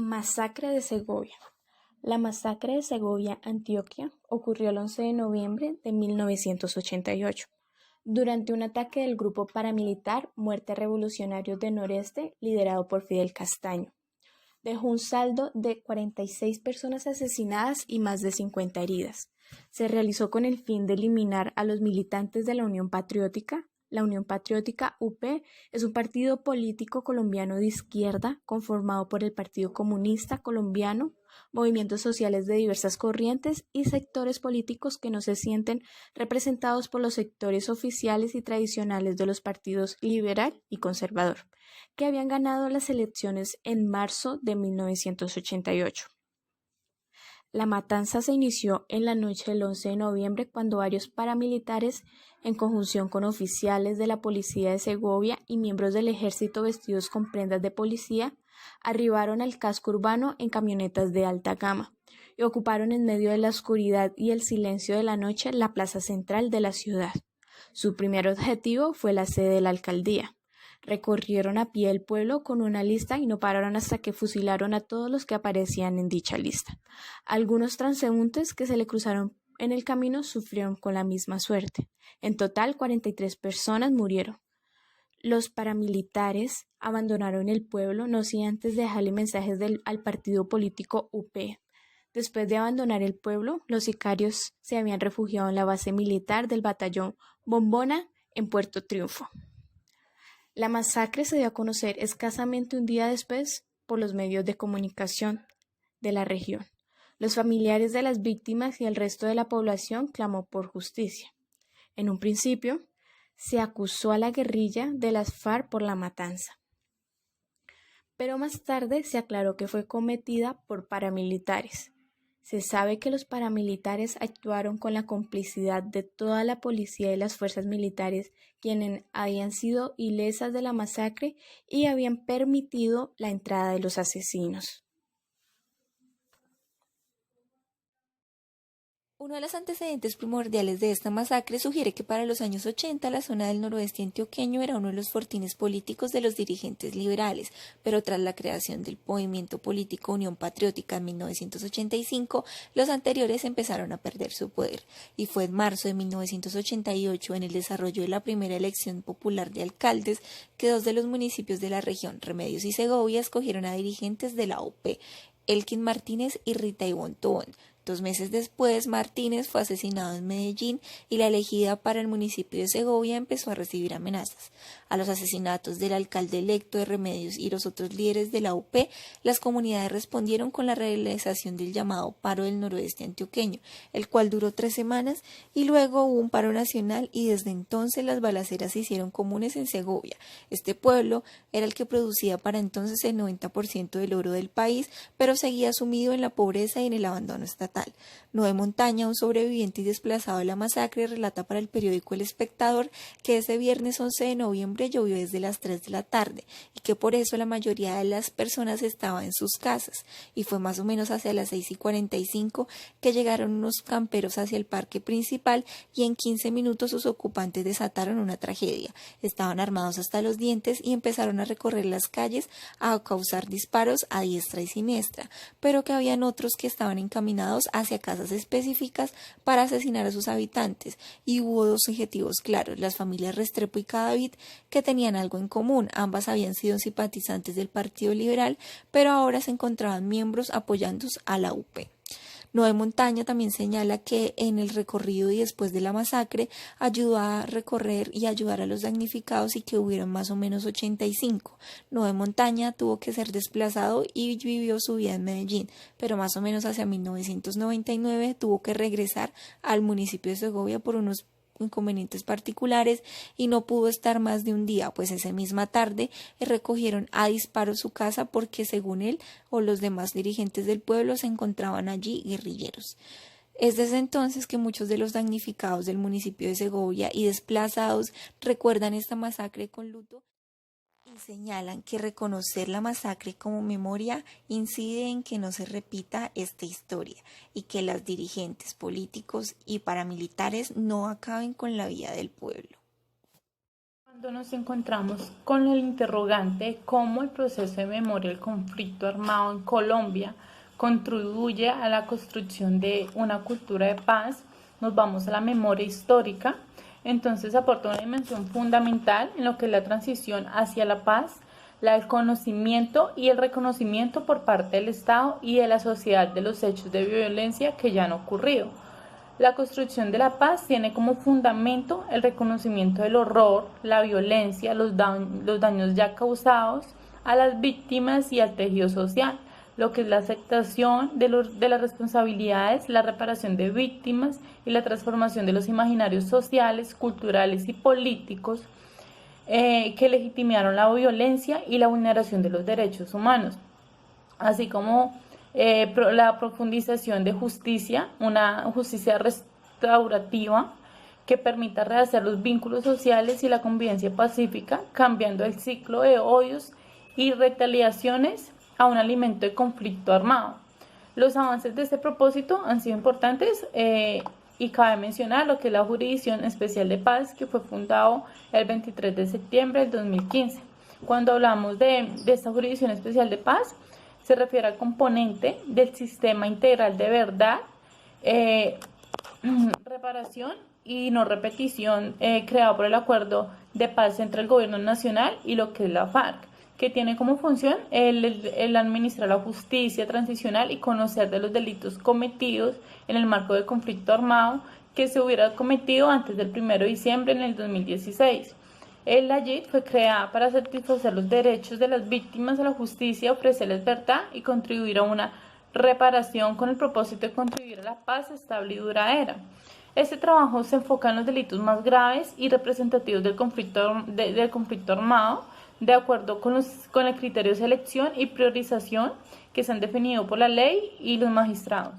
Masacre de Segovia. La masacre de Segovia, Antioquia, ocurrió el 11 de noviembre de 1988, durante un ataque del grupo paramilitar Muerte Revolucionarios de Noreste, liderado por Fidel Castaño. Dejó un saldo de 46 personas asesinadas y más de 50 heridas. Se realizó con el fin de eliminar a los militantes de la Unión Patriótica. La Unión Patriótica UP es un partido político colombiano de izquierda conformado por el Partido Comunista Colombiano, movimientos sociales de diversas corrientes y sectores políticos que no se sienten representados por los sectores oficiales y tradicionales de los partidos liberal y conservador, que habían ganado las elecciones en marzo de 1988. La matanza se inició en la noche del 11 de noviembre cuando varios paramilitares, en conjunción con oficiales de la policía de Segovia y miembros del ejército vestidos con prendas de policía, arribaron al casco urbano en camionetas de alta gama y ocuparon en medio de la oscuridad y el silencio de la noche la plaza central de la ciudad. Su primer objetivo fue la sede de la alcaldía. Recorrieron a pie el pueblo con una lista y no pararon hasta que fusilaron a todos los que aparecían en dicha lista. Algunos transeúntes que se le cruzaron en el camino sufrieron con la misma suerte. En total, 43 personas murieron. Los paramilitares abandonaron el pueblo no sin antes dejarle mensajes al partido político UP. Después de abandonar el pueblo, los sicarios se habían refugiado en la base militar del batallón Bombona en Puerto Triunfo. La masacre se dio a conocer escasamente un día después por los medios de comunicación de la región. Los familiares de las víctimas y el resto de la población clamó por justicia. En un principio, se acusó a la guerrilla de las FARC por la matanza, pero más tarde se aclaró que fue cometida por paramilitares. Se sabe que los paramilitares actuaron con la complicidad de toda la policía y las fuerzas militares, quienes habían sido ilesas de la masacre y habían permitido la entrada de los asesinos. Uno de los antecedentes primordiales de esta masacre sugiere que para los años 80 la zona del noroeste antioqueño era uno de los fortines políticos de los dirigentes liberales, pero tras la creación del movimiento político Unión Patriótica en 1985, los anteriores empezaron a perder su poder, y fue en marzo de 1988, en el desarrollo de la primera elección popular de alcaldes, que dos de los municipios de la región, Remedios y Segovia, escogieron a dirigentes de la UP, Elkin Martínez y Rita Ivonne Tobón. 2 meses después, Martínez fue asesinado en Medellín y la elegida para el municipio de Segovia empezó a recibir amenazas. A los asesinatos del alcalde electo de Remedios y los otros líderes de la UP, las comunidades respondieron con la realización del llamado Paro del Noroeste Antioqueño, el cual duró 3 semanas, y luego hubo un paro nacional y desde entonces las balaceras se hicieron comunes en Segovia. Este pueblo era el que producía para entonces el 90% del oro del país, pero seguía sumido en la pobreza y en el abandono estatal. Noé Montaña, un sobreviviente y desplazado de la masacre, relata para el periódico El Espectador que ese viernes 11 de noviembre llovió desde las 3 de la tarde y que por eso la mayoría de las personas estaba en sus casas, y fue más o menos hacia las 6:45 que llegaron unos camperos hacia el parque principal y en 15 minutos sus ocupantes desataron una tragedia. Estaban armados hasta los dientes y empezaron a recorrer las calles a causar disparos a diestra y siniestra, pero que habían otros que estaban encaminados hacia casas específicas para asesinar a sus habitantes, y hubo 2 objetivos claros: las familias Restrepo y Cadavid, que tenían algo en común. Ambas habían sido simpatizantes del Partido Liberal, pero ahora se encontraban miembros apoyando a la UP. Noé Montaña también señala que en el recorrido y después de la masacre ayudó a recorrer y ayudar a los damnificados y que hubieron más o menos 85. Noé Montaña tuvo que ser desplazado y vivió su vida en Medellín, pero más o menos hacia 1999 tuvo que regresar al municipio de Segovia por unos inconvenientes particulares y no pudo estar más de un día, pues esa misma tarde recogieron a disparos su casa porque, según él o los demás dirigentes del pueblo, se encontraban allí guerrilleros. Es desde entonces que muchos de los damnificados del municipio de Segovia y desplazados recuerdan esta masacre con luto y señalan que reconocer la masacre como memoria incide en que no se repita esta historia y que los dirigentes políticos y paramilitares no acaben con la vida del pueblo. Cuando nos encontramos con el interrogante de cómo el proceso de memoria del conflicto armado en Colombia contribuye a la construcción de una cultura de paz, nos vamos a la memoria histórica. Entonces aporta una dimensión fundamental en lo que es la transición hacia la paz, el conocimiento y el reconocimiento por parte del Estado y de la sociedad de los hechos de violencia que ya han ocurrido. La construcción de la paz tiene como fundamento el reconocimiento del horror, la violencia, los daños ya causados a las víctimas y al tejido social, lo que es la aceptación de las responsabilidades, la reparación de víctimas y la transformación de los imaginarios sociales, culturales y políticos que legitimaron la violencia y la vulneración de los derechos humanos, así como la profundización de justicia, una justicia restaurativa que permita rehacer los vínculos sociales y la convivencia pacífica, cambiando el ciclo de odios y retaliaciones a un alimento de conflicto armado. Los avances de este propósito han sido importantes y cabe mencionar lo que es la Jurisdicción Especial de Paz, que fue fundado el 23 de septiembre del 2015. Cuando hablamos de esta Jurisdicción Especial de Paz, se refiere al componente del sistema integral de verdad, reparación y no repetición creado por el Acuerdo de Paz entre el Gobierno Nacional y lo que es la FARC, que tiene como función el administrar la justicia transicional y conocer de los delitos cometidos en el marco del conflicto armado que se hubiera cometido antes del 1 de diciembre en el 2016. La JIT fue creada para satisfacer los derechos de las víctimas a la justicia, ofrecerles verdad y contribuir a una reparación con el propósito de contribuir a la paz estable y duradera. Este trabajo se enfoca en los delitos más graves y representativos del conflicto armado, de acuerdo con el criterio de selección y priorización que se han definido por la ley y los magistrados.